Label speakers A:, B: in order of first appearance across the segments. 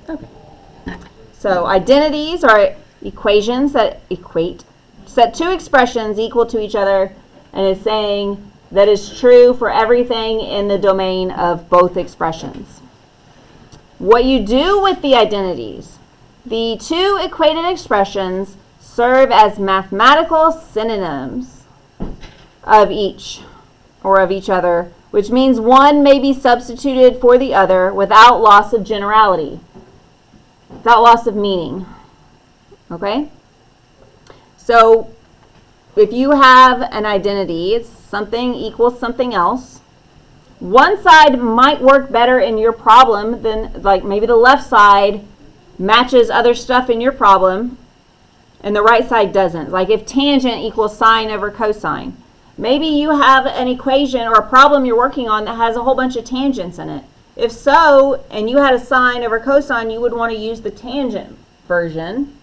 A: Okay. So identities are equations that equate, set two expressions equal to each other, and is saying that is true for everything in the domain of both expressions. What you do with the identities, the two equated expressions serve as mathematical synonyms of each or of each other, which means one may be substituted for the other without loss of generality, without loss of meaning. Okay? So if you have an identity, it's something equals something else. One side might work better in your problem than, like maybe the left side matches other stuff in your problem and the right side doesn't. Like if tangent equals sine over cosine. Maybe you have an equation or a problem you're working on that has a whole bunch of tangents in it. If so, and you had a sine over cosine, you would want to use the tangent version.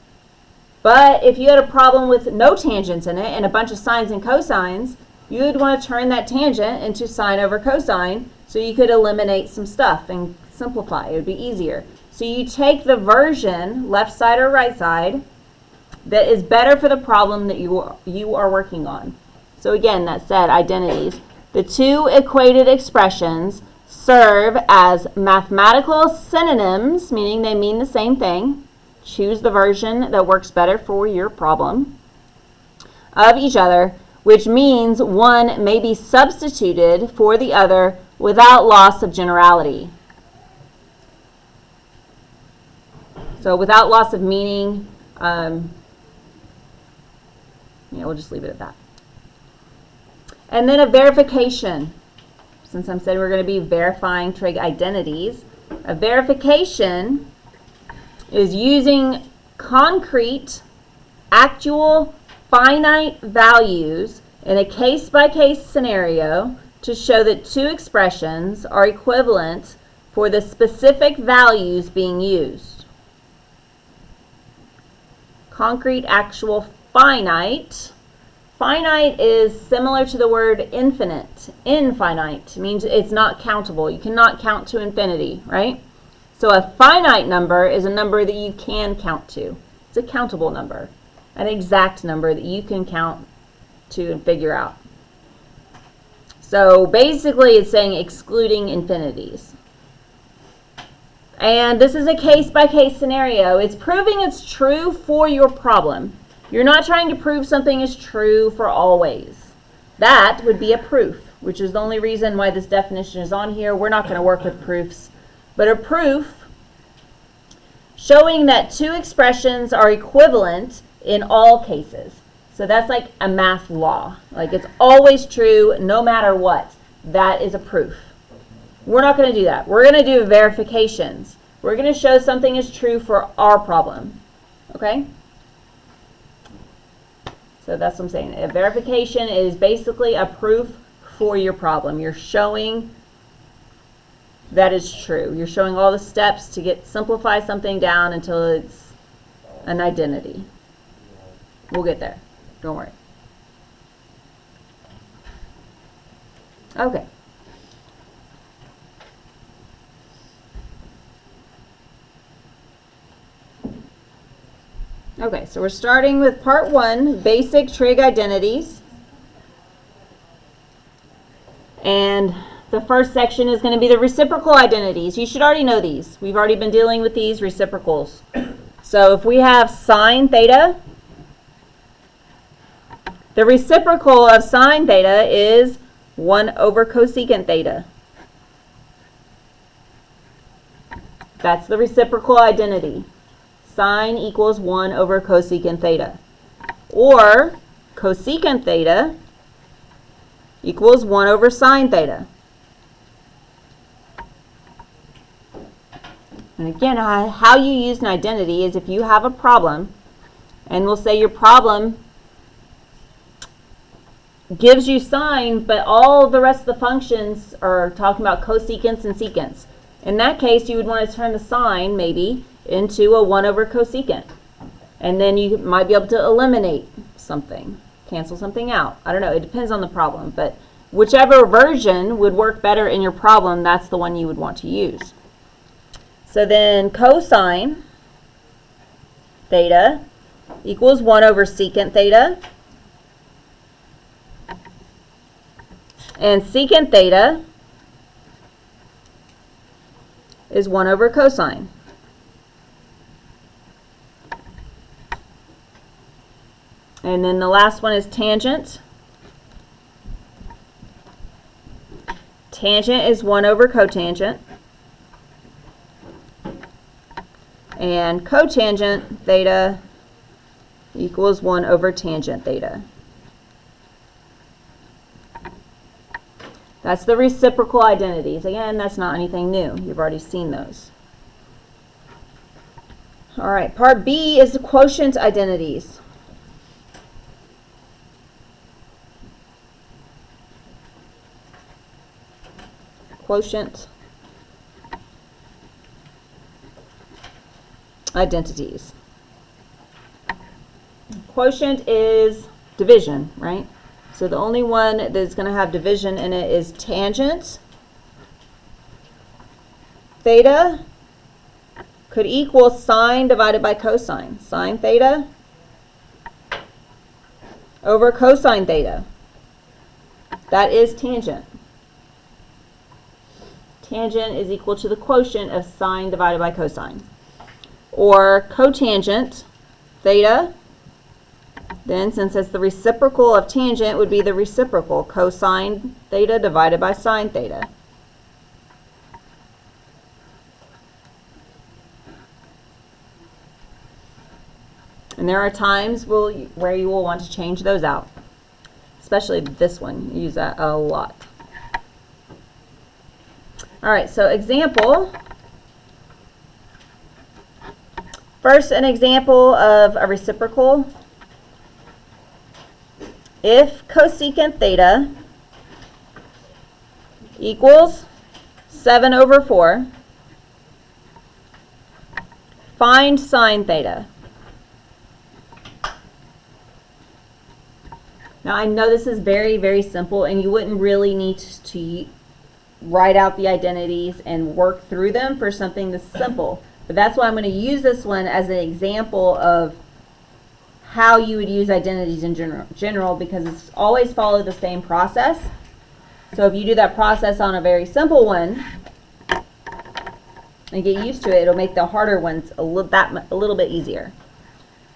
A: But if you had a problem with no tangents in it and a bunch of sines and cosines, you would want to turn that tangent into sine over cosine so you could eliminate some stuff and simplify. It would be easier. So you take the version, left side or right side, that is better for the problem that you are working on. So again, that said, identities. The two equated expressions serve as mathematical synonyms, meaning they mean the same thing. Choose the version that works better for your problem of each other, which means one may be substituted for the other without loss of generality. So without loss of meaning, we'll just leave it at that. And then a verification. Since I'm saying we're going to be verifying trig identities, a verification is using concrete, actual, finite values in a case-by-case scenario to show that two expressions are equivalent for the specific values being used. Concrete, actual, finite. Finite is similar to the word infinite. Infinite means it's not countable. You cannot count to infinity, right? So a finite number is a number that you can count to. It's a countable number, an exact number that you can count to and figure out. So basically it's saying excluding infinities. And this is a case-by-case scenario. It's proving it's true for your problem. You're not trying to prove something is true for always. That would be a proof, which is the only reason why this definition is on here. We're not going to work with proofs. But a proof showing that two expressions are equivalent in all cases. So that's like a math law. Like it's always true no matter what. That is a proof. We're not going to do that. We're going to do verifications. We're going to show something is true for our problem. Okay? So that's what I'm saying. A verification is basically a proof for your problem. You're showing that is true. You're showing all the steps to simplify something down until it's an identity. We'll get there. Don't worry. Okay. Okay, so we're starting with part 1, basic trig identities. And the first section is going to be the reciprocal identities. You should already know these. We've already been dealing with these reciprocals. So if we have sine theta, the reciprocal of sine theta is 1 over cosecant theta. That's the reciprocal identity. Sine equals 1 over cosecant theta. Or cosecant theta equals 1 over sine theta. And again, how you use an identity is if you have a problem, and we'll say your problem gives you sine, but all the rest of the functions are talking about cosecants and secants. In that case, you would want to turn the sine, maybe, into a 1 over cosecant. And then you might be able to eliminate something, cancel something out. I don't know. It depends on the problem. But whichever version would work better in your problem, that's the one you would want to use. So then cosine theta equals 1 over secant theta. And secant theta is 1 over cosine. And then the last one is tangent. Tangent is 1 over cotangent. And cotangent theta equals 1 over tangent theta. That's the reciprocal identities. Again, that's not anything new. You've already seen those. All right, part B is the quotient identities. Quotient identities. Quotient is division, right? So the only one that's going to have division in it is tangent theta could equal sine divided by cosine. Sine theta over cosine theta. That is tangent. Tangent is equal to the quotient of sine divided by cosine. Or cotangent theta, then since it's the reciprocal of tangent, would be the reciprocal cosine theta divided by sine theta. And there are times where you will want to change those out, especially this one. You use that a lot. All right, so example. First, an example of a reciprocal. If cosecant theta equals 7 over 4, find sine theta. Now, I know this is very, very simple, and you wouldn't really need to write out the identities and work through them for something this simple. But that's why I'm going to use this one as an example of how you would use identities in general, because it's always followed the same process. So if you do that process on a very simple one and get used to it, it'll make the harder ones a little bit easier.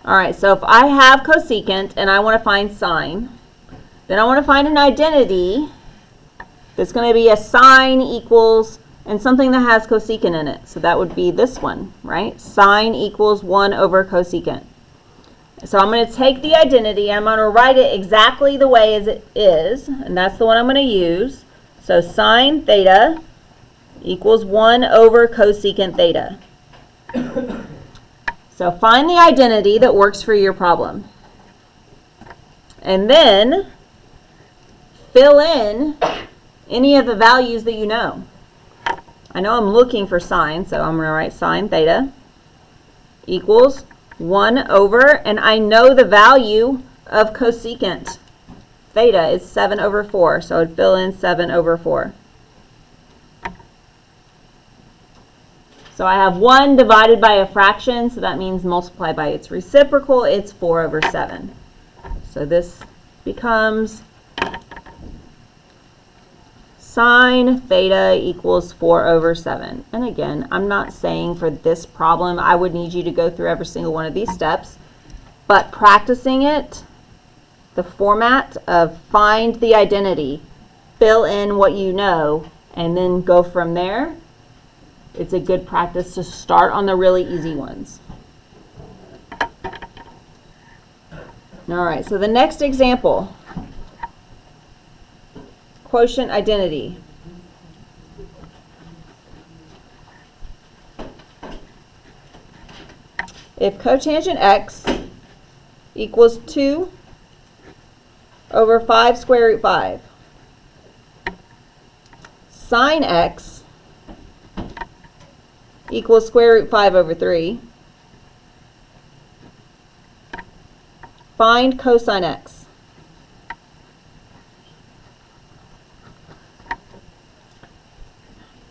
A: All right, so if I have cosecant and I want to find sine, then I want to find an identity that's going to be a sine equals, and something that has cosecant in it. So that would be this one, right? Sine equals 1 over cosecant. So I'm going to take the identity, I'm going to write it exactly the way as it is, and that's the one I'm going to use. So sine theta equals 1 over cosecant theta. So find the identity that works for your problem. And then fill in any of the values that you know. I know I'm looking for sine, so I'm going to write sine theta equals 1 over, and I know the value of cosecant theta is 7 over 4, so I'd fill in 7 over 4. So I have 1 divided by a fraction, so that means multiply by its reciprocal, it's 4 over 7. So this becomes sine theta equals 4 over 7. And again, I'm not saying for this problem I would need you to go through every single one of these steps, but practicing it, the format of find the identity, fill in what you know, and then go from there, it's a good practice to start on the really easy ones. All right, so the next example, quotient identity. If cotangent x equals 2 over 5 square root 5, sine x equals square root 5 over 3, find cosine x.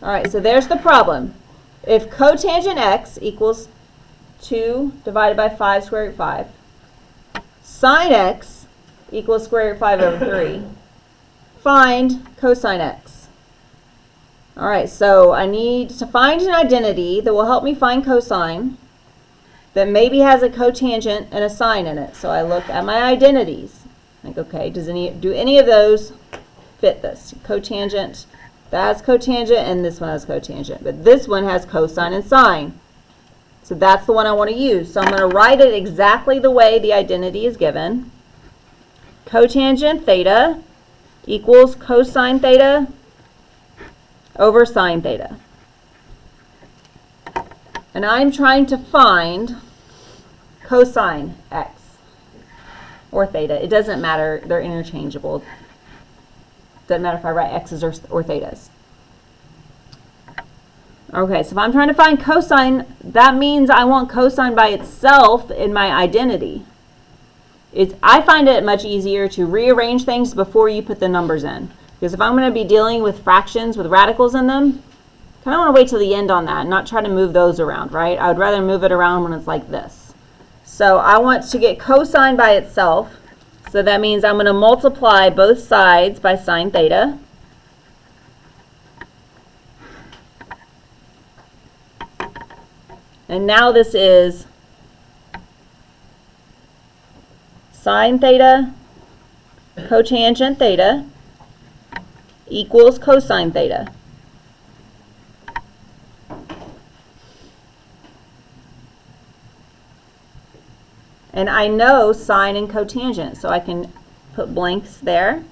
A: All right, so there's the problem. if cotangent x equals 2 divided by 5 square root 5, sine x equals square root 5 over 3, find cosine x. All right, so I need to find an identity that will help me find cosine that maybe has a cotangent and a sine in it. So I look at my identities. Like, okay, do any of those fit this? Cotangent, that has cotangent, and this one has cotangent. But this one has cosine and sine. So that's the one I want to use. So I'm going to write it exactly the way the identity is given. Cotangent theta equals cosine theta over sine theta. And I'm trying to find cosine x or theta. It doesn't matter. They're interchangeable. Doesn't matter if I write x's or thetas. Okay, so if I'm trying to find cosine, that means I want cosine by itself in my identity. I find it much easier to rearrange things before you put the numbers in. Because if I'm going to be dealing with fractions with radicals in them, I kind of want to wait till the end on that and not try to move those around, right? I would rather move it around when it's like this. So I want to get cosine by itself. So that means I'm going to multiply both sides by sine theta. And now this is sine theta cotangent theta equals cosine theta. And I know sine and cotangent, so I can put blanks there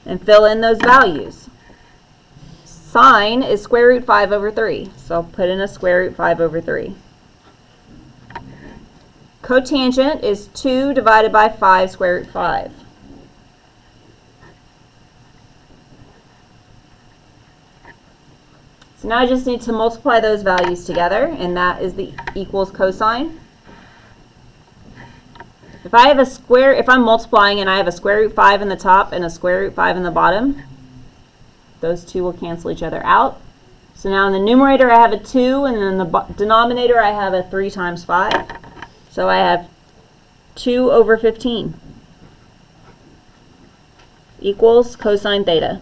A: and fill in those values. Sine is square root 5 over 3, so I'll put in a square root 5 over 3. Cotangent is 2 divided by 5 square root 5. So now I just need to multiply those values together, and that is the equals cosine. If I'm multiplying and I have a square root 5 in the top and a square root 5 in the bottom, those two will cancel each other out. So now in the numerator I have a 2, and in the denominator I have a 3 times 5. So I have 2 over 15 equals cosine theta.